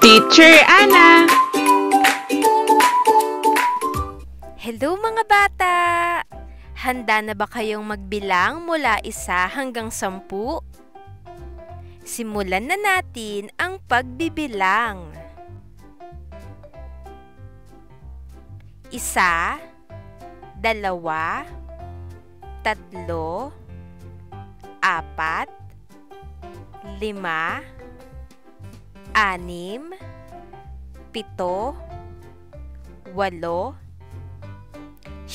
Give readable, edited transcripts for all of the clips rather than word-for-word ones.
Teacher Ana! Hello mga bata! Handa na ba kayong magbilang mula 1 hanggang 10? Simulan na natin ang pagbibilang. 1, 2, 3, 4, 5, 6, 7, 8, 9,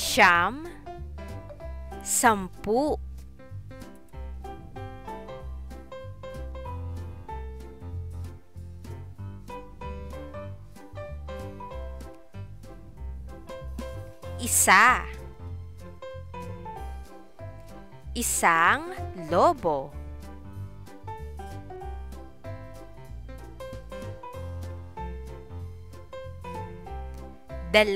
10, 10. Isa. Isang lobo. 2.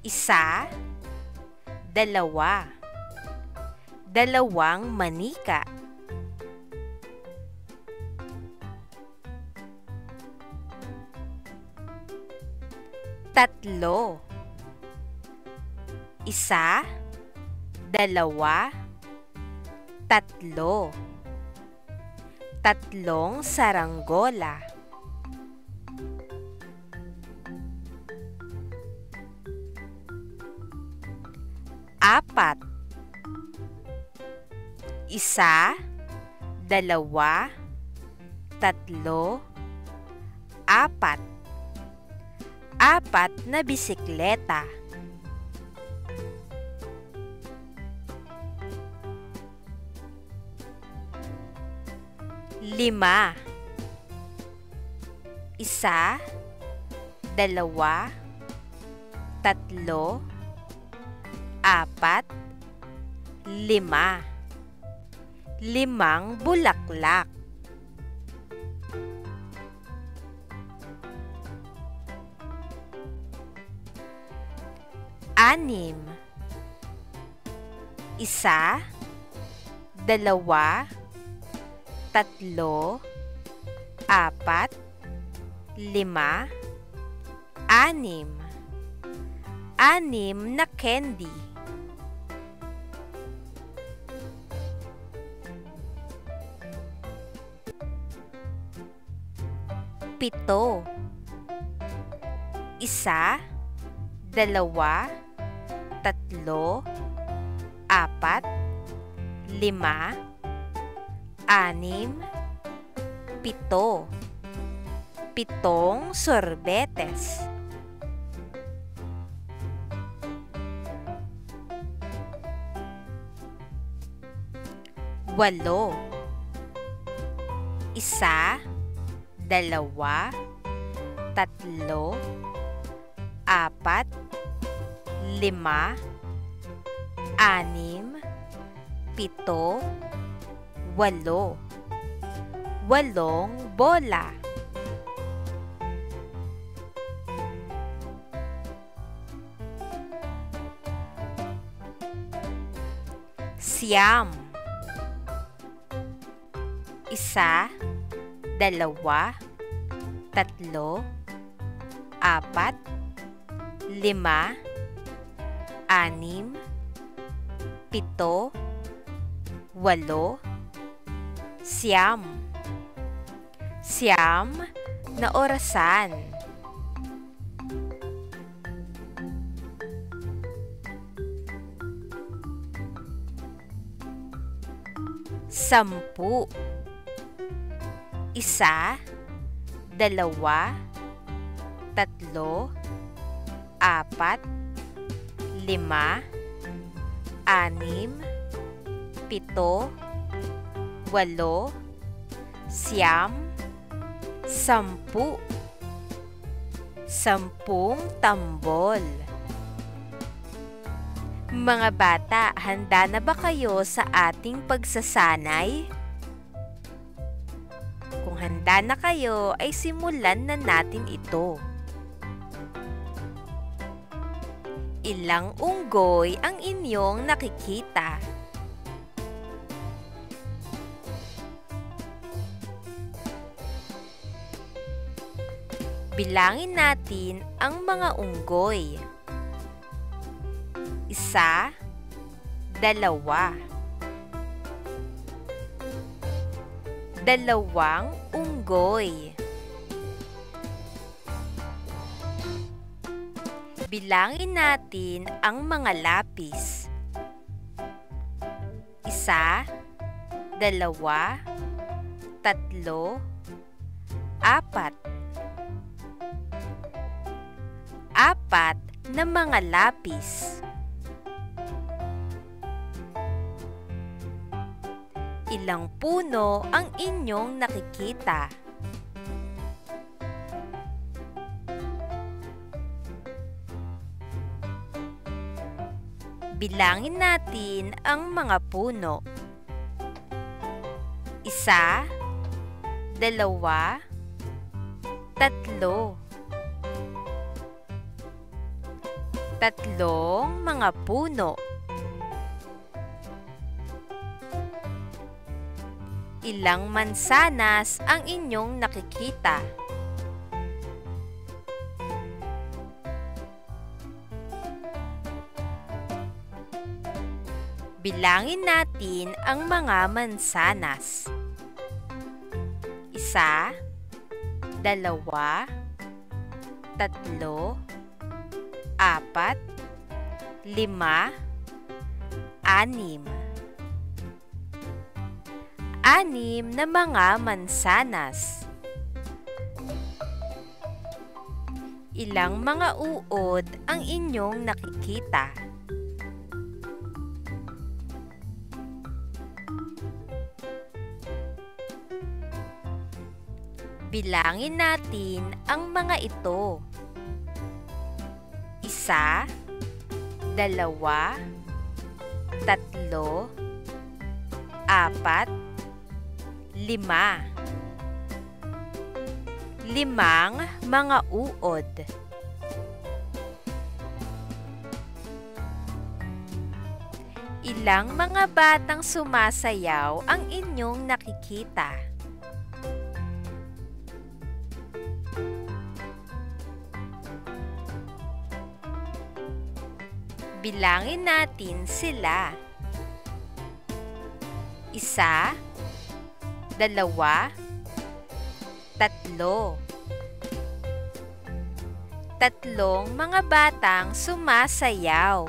Isa, 2. Dalawang manika. 3. Isa, 2, 3. Tatlong saranggola. 4. Isa, 2, 3, 4. 4 na bisikleta. 5. Isa, 2, 3, 4, 5. 5 bulaklak. 6. Isa, 2, 3, 4, 5, 6. 6 na candy. 7. Isa, 2, 3, 4, 5, 6, 7. 7 sorbetes. 8. Isa, 2, 3, 4, 5, 6, 7, 8. 8 bola. 9. Isa, 2, 3, 4, 5, 6, 7, 8. 9. 9 na orasan. 10. Isa, 2, 3, 4, 5, 6, 7, 8, 9, 10. 10 tambol. Mga bata, handa na ba kayo sa ating pagsasanay? Kung handa na kayo, ay simulan na natin ito. Ilang unggoy ang inyong nakikita? Bilangin natin ang mga unggoy. 1, 2. 2 unggoy. Bilangin natin ang mga lapis. 1, 2, 3, 4. 4 na mga lapis. Ilang puno ang inyong nakikita? Bilangin natin ang mga puno. 1, 2, 3. 3 mga puno. Ilang mansanas ang inyong nakikita? Bilangin natin ang mga mansanas. 1, 2, 3, 4, 5, 6. 6 na mga mansanas. Ilang mga uod ang inyong nakikita? Bilangin natin ang mga ito. 1, 2, 3, 4, 5. 5 mga uod. Ilang mga batang sumasayaw ang inyong nakikita? Bilangin natin sila. 1, 2, 3. 3 mga batang sumasayaw.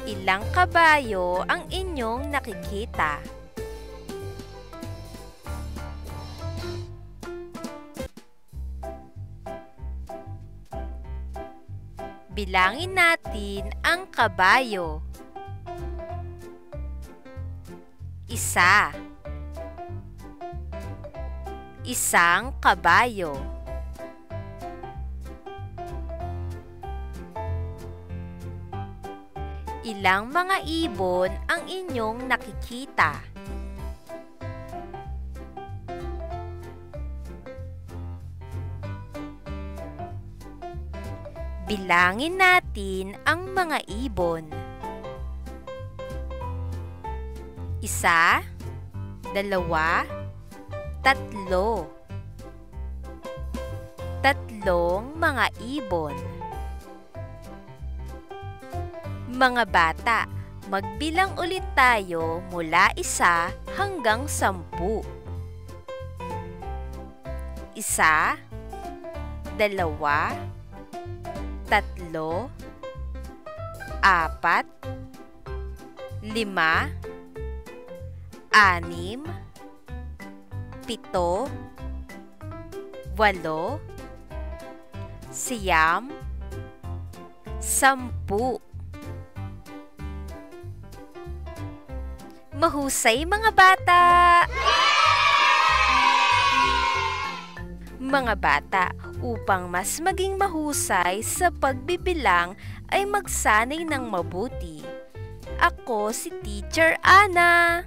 Ilang kabayo ang inyong nakikita? Bilangin natin ang kabayo. 1. Isang kabayo. Ilang mga ibon ang inyong nakikita? Bilangin natin ang mga ibon. 1, 2, 3. 3 mga ibon. Mga bata, magbilang ulit tayo mula 1 hanggang 10. 1, 2, 3, 4, 5, 6, 7, 8, 9, 10. Mahusay mga bata! Mga bata, upang mas maging mahusay sa pagbibilang ay magsanay ng mabuti. Ako si Teacher Ana.